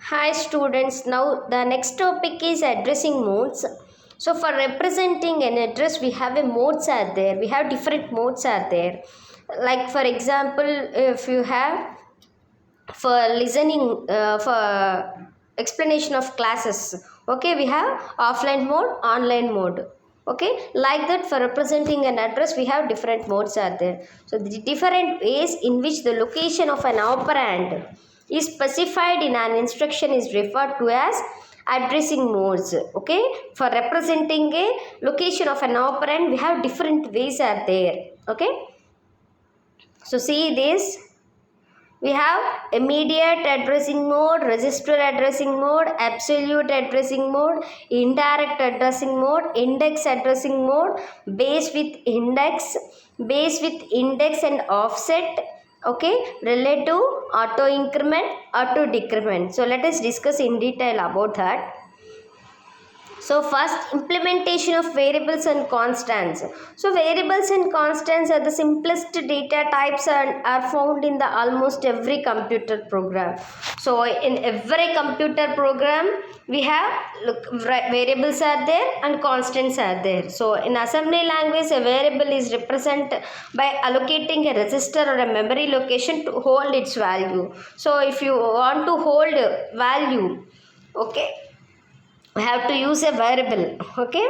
Hi students, now the next topic is addressing modes. So for representing an address, we have a modes are there. We have different modes are there. Like for example, if you have for listening, for explanation of classes, okay, we have offline mode, online mode. Okay, like that for representing an address, we have different modes are there. So the different ways in which the location of an operand is specified in an instruction is referred to as addressing modes. Okay, for representing a location of an operand, we have different ways are there. Okay, so see this. We have immediate addressing mode, register addressing mode, absolute addressing mode, indirect addressing mode, index addressing mode, base with index and offset, okay, relative, auto increment, auto decrement. So let us discuss in detail about that. So first, implementation of variables and constants. So variables and constants are the simplest data types and are found in the almost every computer program. So in every computer program, we have variables are there and constants are there. So in assembly language, a variable is represented by allocating a register or a memory location to hold its value. So if you want to hold value, okay, we have to use a variable. Okay,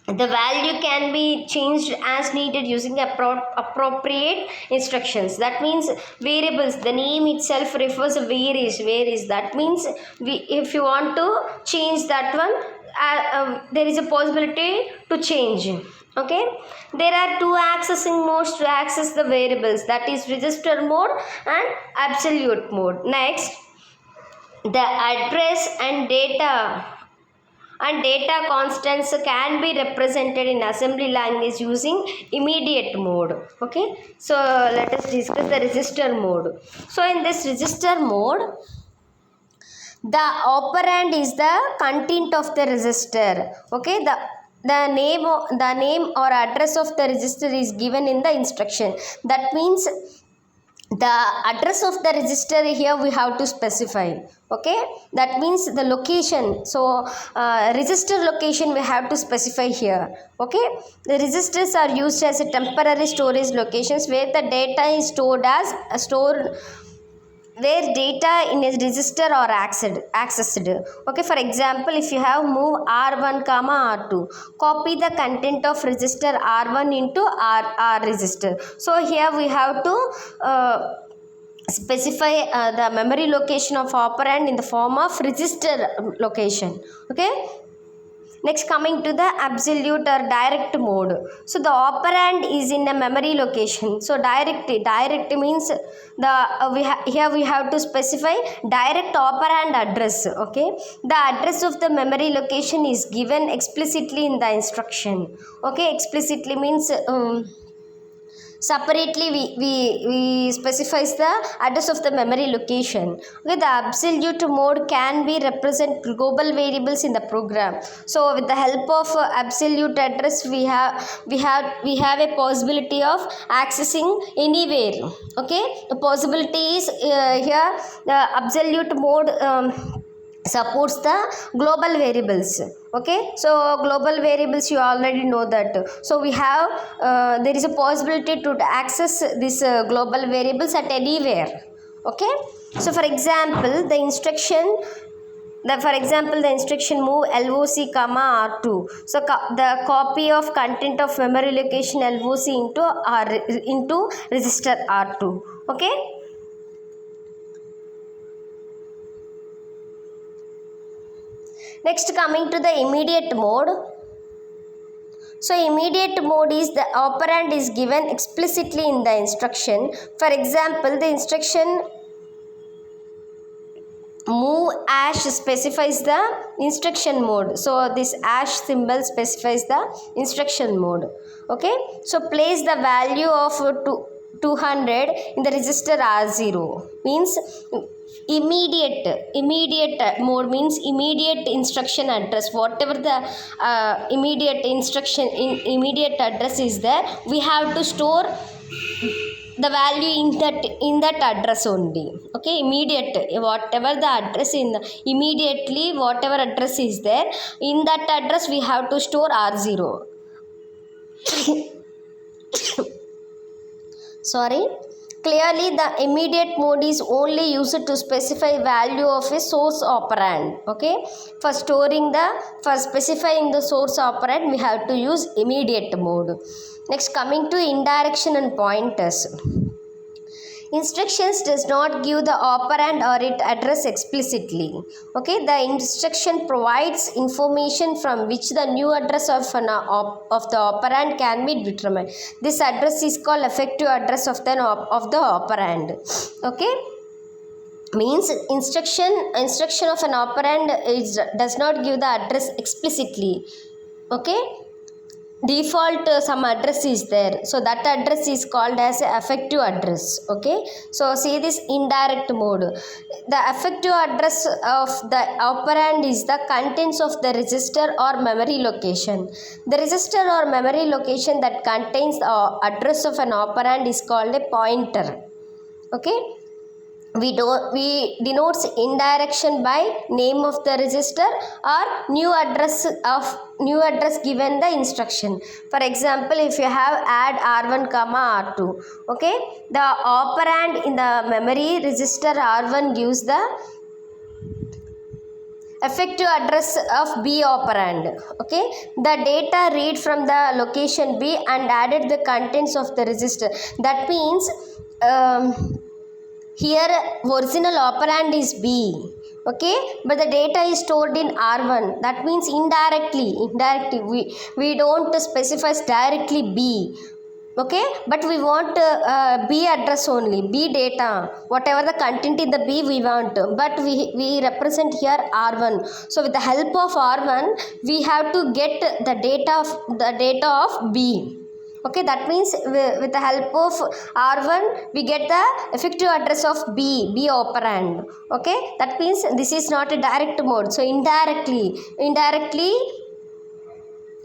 the value can be changed as needed using appropriate instructions. That means variables, the name itself refers to varies. That means if you want to change that one, there is a possibility to change. Okay, there are two accessing modes to access the variables, that is register mode and absolute mode. Next, the address and data constants can be represented in assembly language using immediate mode. Okay, so let us discuss the register mode. So in this register mode, the operand is the content of the register. Okay, the name or address of the register is given in the instruction. That means the address of the register here we have to specify. Okay, that means the location. So register location we have to specify here. Okay, the registers are used as a temporary storage locations where the data is stored where data in a register or accessed. Okay, for example, if you have move r1 comma r2, copy the content of register r1 into r register. So here we have to specify the memory location of operand in the form of register location. Okay, next, coming to the absolute or direct mode. So the operand is in a memory location. So direct means the here we have to specify direct operand address. Okay, the address of the memory location is given explicitly in the instruction. Okay, explicitly means separately we specifies the address of the memory location. Okay, the absolute mode can be represent global variables in the program. So with the help of absolute address, we have a possibility of accessing anywhere. Okay, the possibility is here the absolute mode supports the global variables. Okay, so global variables you already know that. So we have there is a possibility to access these global variables at anywhere. Okay, so for example the instruction move LOC comma R2. So the copy of content of memory location LOC into register R2. Okay, next, coming to the immediate mode. So immediate mode is the operand is given explicitly in the instruction. For example, the instruction move ash specifies the instruction mode. So this ash symbol specifies the instruction mode. Okay, so place the value of 200 in the register R0 means immediate mode means immediate instruction address. Whatever the immediate address is there, we have to store the value in that address only. Okay, immediate, whatever the address in the, immediately whatever address is there, in that address we have to store R0. Sorry. Clearly the immediate mode is only used to specify value of a source operand. Okay, for specifying the source operand we have to use immediate mode. Next, coming to indirection and pointers. Instructions does not give the operand or its address explicitly. Okay, the instruction provides information from which the new address of the operand can be determined. This address is called effective address of the operand. Okay, means instruction of an operand does not give the address explicitly. Okay, default some address is there, so that address is called as effective address. Okay, so see this indirect mode. The effective address of the operand is the contents of the register or memory location. The register or memory location that contains the address of an operand is called a pointer. Okay, we denotes indirection by name of the register or new address given the instruction. For example, if you have add R1 comma R2, okay, the operand in the memory register R1 gives the effective address of B operand. Okay, the data read from the location B and added the contents of the register. That means here original operand is B. Okay, but the data is stored in R1. That means indirectly we don't specify directly B. Okay, but we want B address only, B data, whatever the content in the B we want, but we represent here R1. So with the help of R1 we have to get the data of B. Okay, that means with the help of R1 we get the effective address of B operand. Okay, that means this is not a direct mode, so indirectly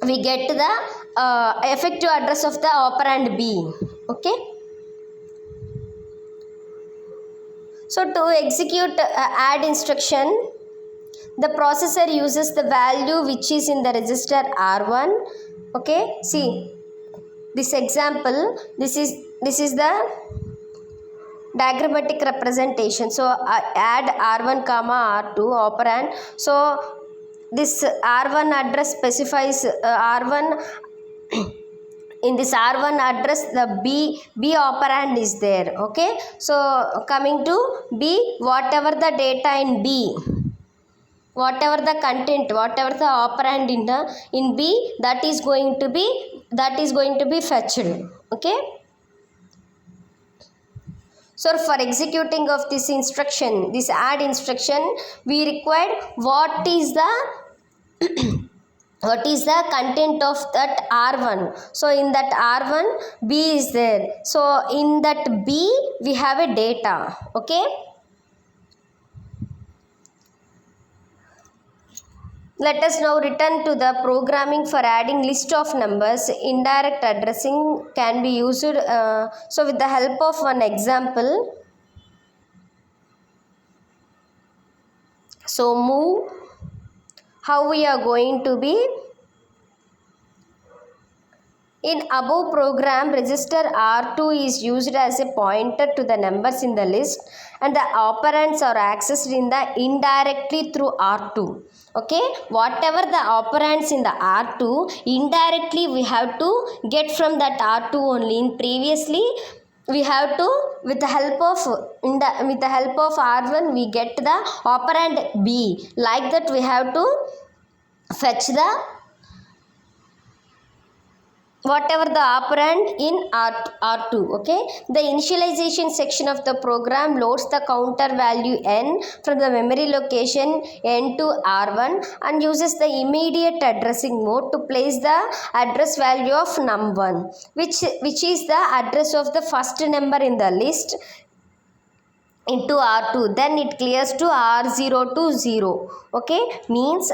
we get the effective address of the operand B. Okay, so to execute add instruction, the processor uses the value which is in the register R1. Okay, see this example, this is the diagrammatic representation. So add R1 comma R2 operand. So this R1 address specifies R1. In this R1 address the B operand is there. Okay, so coming to B, whatever the data in B, whatever the content, whatever the operand in B, that is going to be fetched. Okay, so for executing of this instruction, this add instruction, we required what is the content of that R1. So in that R1 B is there, so in that B we have a data. Okay, let us now return to the programming for adding list of numbers. Indirect addressing can be used. So with the help of one example, so move, how we are going to be in above program, register R2 is used as a pointer to the numbers in the list, and the operands are accessed indirectly through R2. Okay, whatever the operands in the R2, indirectly we have to get from that R2 only. In previously we have to, with the help of R1 we get the operand B. Like that we have to fetch the whatever the operand in R2. Okay, the initialization section of the program loads the counter value n from the memory location n to R1 and uses the immediate addressing mode to place the address value of num1, which is the address of the first number in the list, into R2. Then it clears to R0 to 0. Okay, means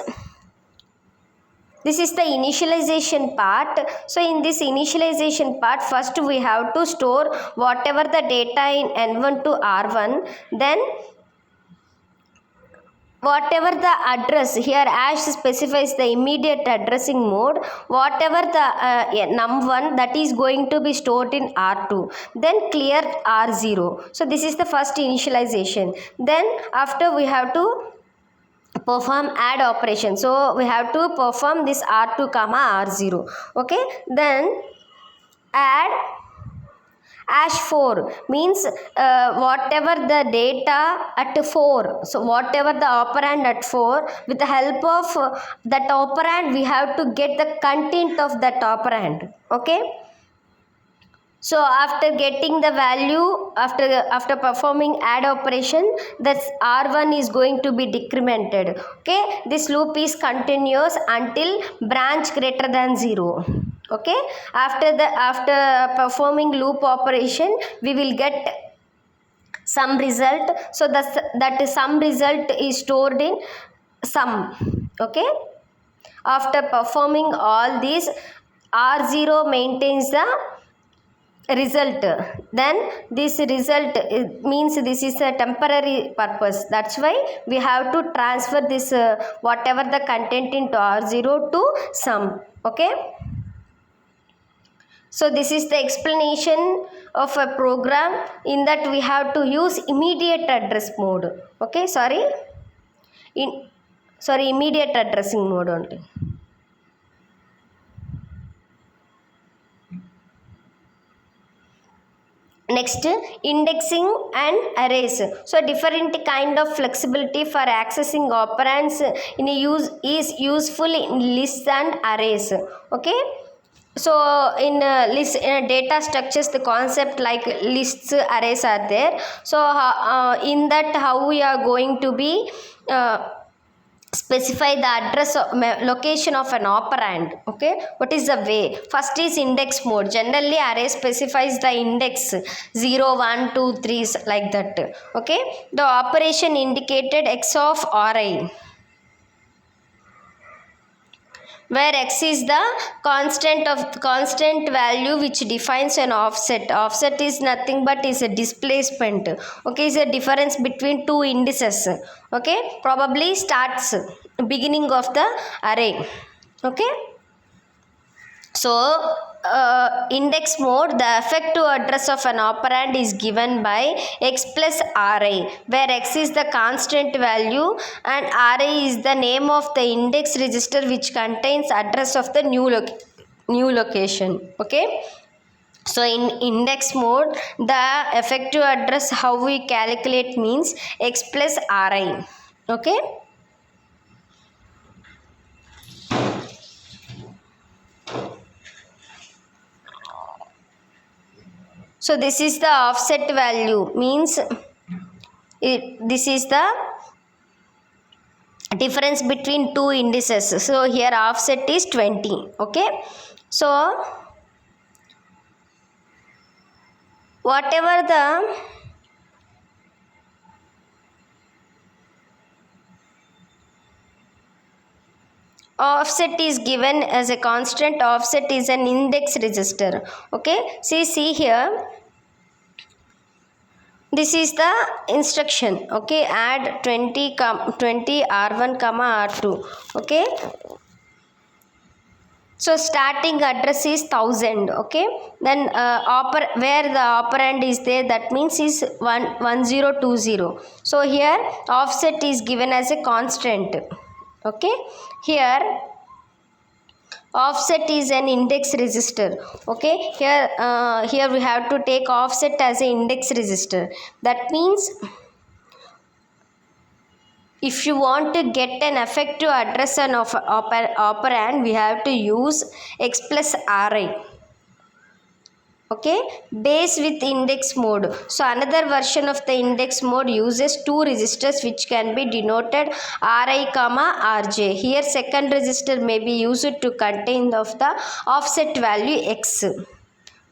This is the initialization part. So in this initialization part, first we have to store whatever the data in N1 to R1, then whatever the address here, hash specifies the immediate addressing mode, whatever the num1 that is going to be stored in R2, then clear R0. So this is the first initialization. Then after we have to perform add operation, so we have to perform this R2 comma R0. Okay, then add hash 4 means whatever the data at 4, so whatever the operand at 4, with the help of that operand we have to get the content of that operand. Okay, so after getting the value, after performing add operation, that's R1 is going to be decremented. Okay, this loop is continuous until branch greater than 0. Okay, after performing loop operation, we will get some result. So that some result is stored in sum. Okay, after performing all these, R0 maintains the result. Then this result means this is a temporary purpose, that's why we have to transfer this whatever the content into R0 to sum. Okay, so this is the explanation of a program in that we have to use immediate address mode. Okay, immediate addressing mode only. Next, indexing and arrays. So different kind of flexibility for accessing operands in is useful in lists and arrays. Okay, so in list data structures, the concept like lists, arrays are there. So in that, how we are going to be specify the address of location of an operand. Okay, what is the way? First is index mode. Generally array specifies the index 0 1 2 3 like that. Okay, the operation indicated x of Ri, where x is the constant value which defines an offset. Offset is nothing but is a displacement. Okay, is a difference between two indices. Okay, probably starts beginning of the array. Okay, so index mode, the effective address of an operand is given by x plus Ri, where x is the constant value and Ri is the name of the index register which contains address of the new location. Okay, so in index mode, the effective address how we calculate means x plus Ri. Okay, so this is the offset value, means this is the difference between two indices. So here offset is 20. Okay, so whatever the offset is given as a constant, offset is an index register. Okay, see here, this is the instruction. Okay, add 20 R1 comma R2. Okay, so starting address is 1000. Okay, then where the operand is there, that means is 1020. So here offset is given as a constant. Okay, here offset is an index register. Okay, here we have to take offset as an index register. That means if you want to get an effective address of operand, we have to use x plus Ri. Okay, base with index mode. So another version of the index mode uses two registers which can be denoted Ri comma Rj. Here second register may be used to contain of the offset value x.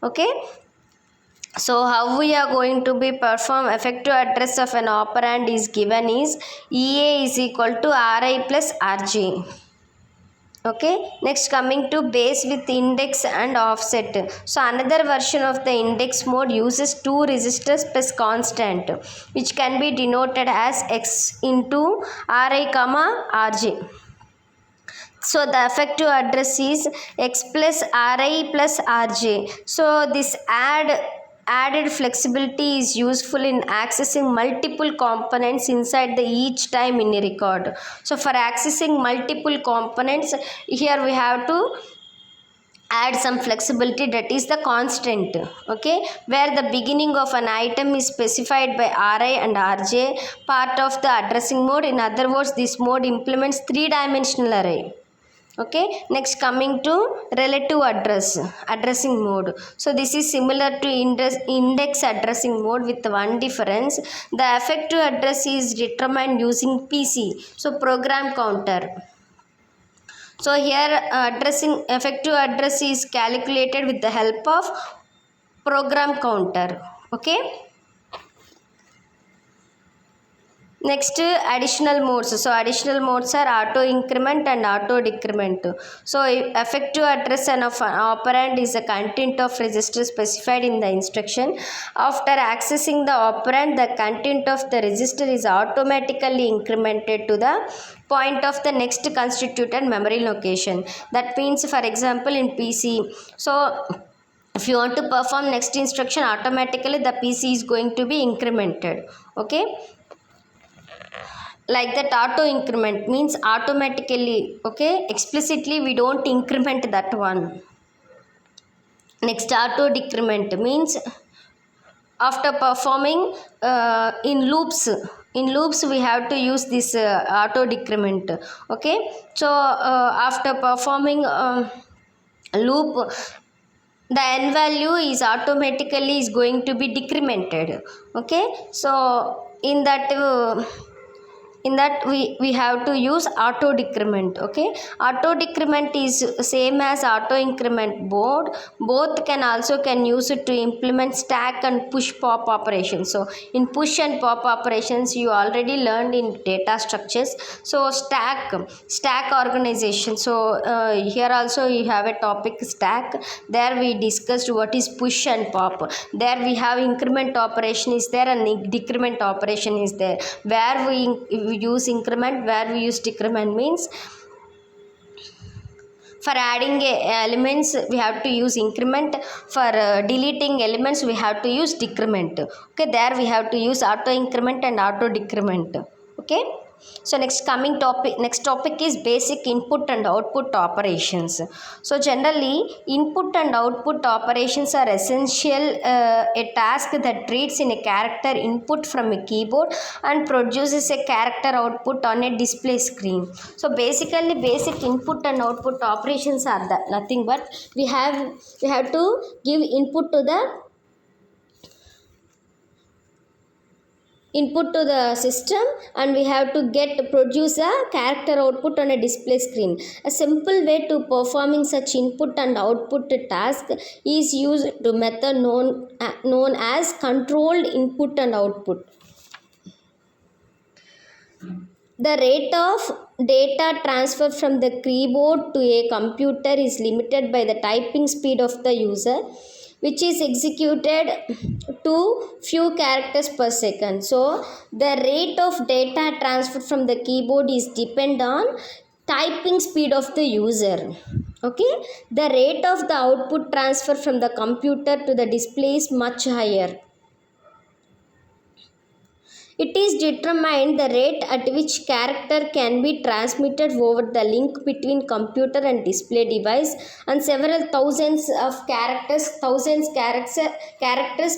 Okay, so how we are going to be perform effective address of an operand is given is EA is equal to Ri plus Rj. Okay, next coming to base with index and offset. So another version of the index mode uses two registers plus constant, which can be denoted as x into ri comma rj. So the effective address is x plus ri plus rj. So this added flexibility is useful in accessing multiple components inside the each time in a record. So for accessing multiple components, here we have to add some flexibility, that is the constant. Okay, where the beginning of an item is specified by ri and rj, part of the addressing mode. In other words, this mode implements three-dimensional array. Okay, next coming to relative addressing mode. So this is similar to index addressing mode with one difference. The effective address is determined using pc, so program counter. So here effective address is calculated with the help of program counter. Okay, next additional modes. So additional modes are auto increment and auto decrement. So effective address and of an operand is the content of register specified in the instruction. After accessing the operand, the content of the register is automatically incremented to the point of the next constituted memory location. That means, for example, in PC, so if you want to perform next instruction, automatically the PC is going to be incremented. Okay, like that auto increment means automatically. Okay, explicitly we don't increment that one. Next, auto decrement means after performing in loops we have to use this auto decrement. Okay, so after performing loop, the n value is automatically is going to be decremented. Okay, so in that we have to use auto decrement. Okay, auto decrement is same as auto increment. Both can use it to implement stack and push pop operations. So in push and pop operations you already learned in data structures. So stack organization. So here also you have a topic stack. There we discussed what is push and pop. There we have increment operation is there and decrement operation is there. Where we use increment, where we use decrement means for adding elements we have to use increment, for deleting elements we have to use decrement. Okay, there we have to use auto increment and auto decrement. Okay, so next topic is basic input and output operations. So generally input and output operations are essential, a task that reads in a character input from a keyboard and produces a character output on a display screen. So basically basic input and output operations are nothing but we have to give input to the system and we have to produce a character output on a display screen. A simple way to performing such input and output task is used to method known as controlled input and output. The rate of data transfer from the keyboard to a computer is limited by the typing speed of the user, which is executed to few characters per second. So the rate of data transfer from the keyboard is depend on typing speed of the user. Okay, the rate of the output transfer from the computer to the display is much higher. It is determined the rate at which character can be transmitted over the link between computer and display device, and several thousands characters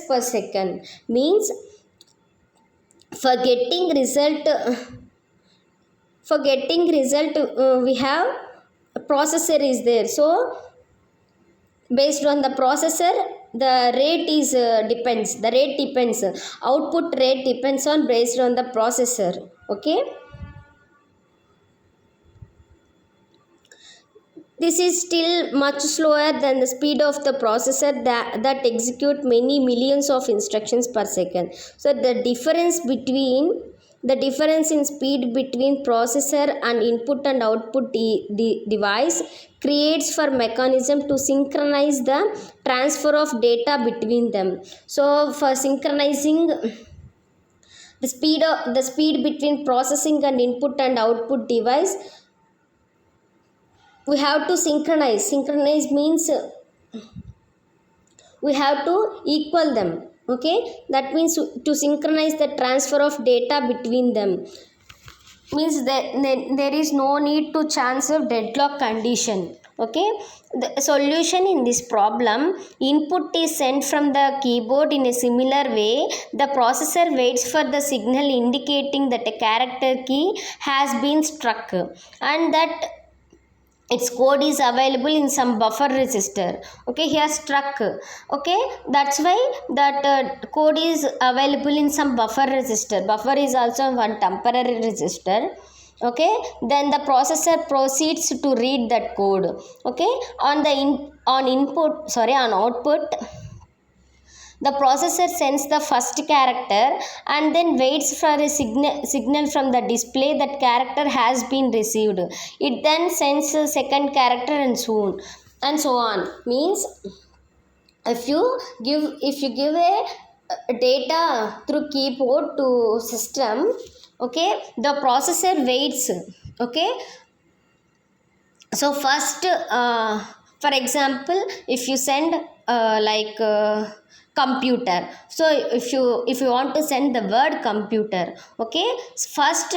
per second. Means for getting result we have a processor is there. So based on the processor the rate is depends. Output rate depends on based on the processor. Okay, this is still much slower than the speed of the processor that execute many millions of instructions per second. So the difference between the difference in speed between processor and input and output device creates for mechanism to synchronize the transfer of data between them. So for synchronizing the speed between processing and input and output device, we have to synchronize means we have to equal them. Okay, that means to synchronize the transfer of data between them means that there is no need to chance of deadlock condition. Okay, the solution in this problem: input is sent from the keyboard in a similar way. The processor waits for the signal indicating that a character key has been struck and that its code is available in some buffer register. Okay, here struck. Okay, that's why that code is available in some buffer register. Buffer is also one temporary register. Okay, then the processor proceeds to read that code. Okay, on the on output, the processor sends the first character and then waits for a signal from the display that character has been received. It then sends a second character and so on. Means if you give a data through keyboard to system, okay, the processor waits. Okay, so first for example, if you send computer, so if you want to send the word computer, okay, first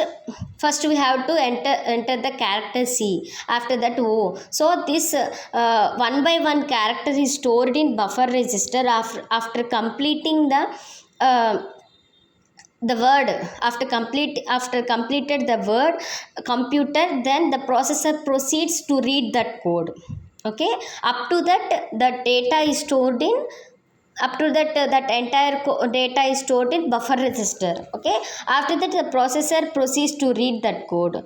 we have to enter the character C, after that O. So this one by one character is stored in buffer register. After completing the word, after completed the word computer, then the processor proceeds to read that code. Okay, up to that the data is stored in that entire data is stored in buffer register. Okay, after that the processor proceeds to read that code.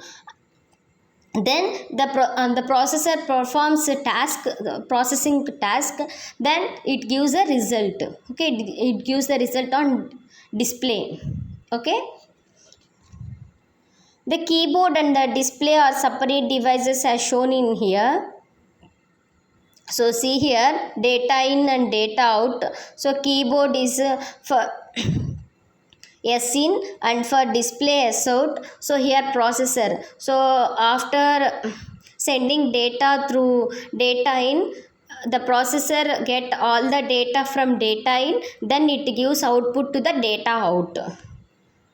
Then the processor performs a processing task, then it gives a result. Okay, it gives the result on display. Okay, the keyboard and the display are separate devices as shown in here. So see here, data in and data out. So keyboard is for S in and for display S out. So here processor. So after sending data through data in, the processor get all the data from data in, then it gives output to the data out.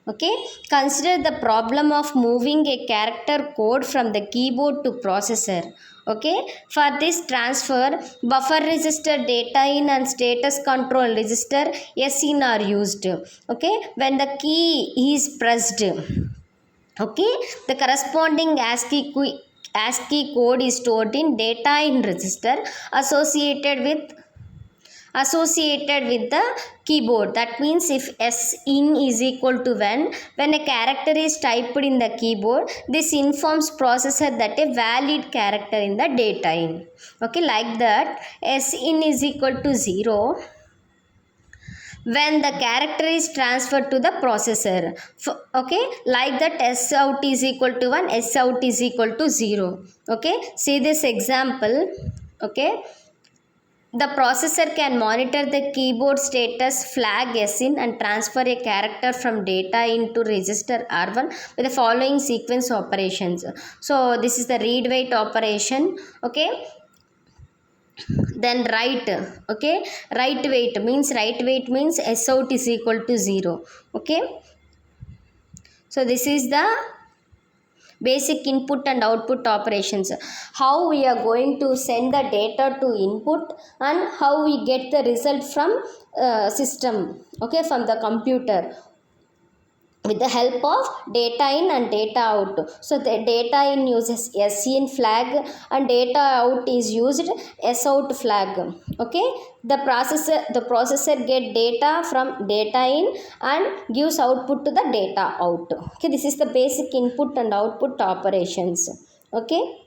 Okay, consider the problem of moving a character code from the keyboard to processor. Okay, for this transfer, buffer register data in and status control register S in are used. Okay, when the key is pressed, okay, the corresponding ASCII code is stored in data in register associated with the keyboard. That means if S in is equal to when a character is typed in the keyboard, this informs processor that a valid character in the data in. Okay, like that S in is equal to 0 when the character is transferred to the processor. Okay, like that S out is equal to 1, S out is equal to 0. Okay, see this example. Okay, the processor can monitor the keyboard status flag S in and transfer a character from data into register R1 with the following sequence operations. So this is the read wait operation. Okay, then write. Okay, write wait means S out is equal to 0. Okay, so this is the basic input and output operations. How we are going to send the data to input and how we get the result from system. Okay, from the computer with the help of data in and data out. So the data in uses S in flag and data out is used S out flag. Okay, the processor get data from data in and gives output to the data out. Okay, this is the basic input and output operations. Okay.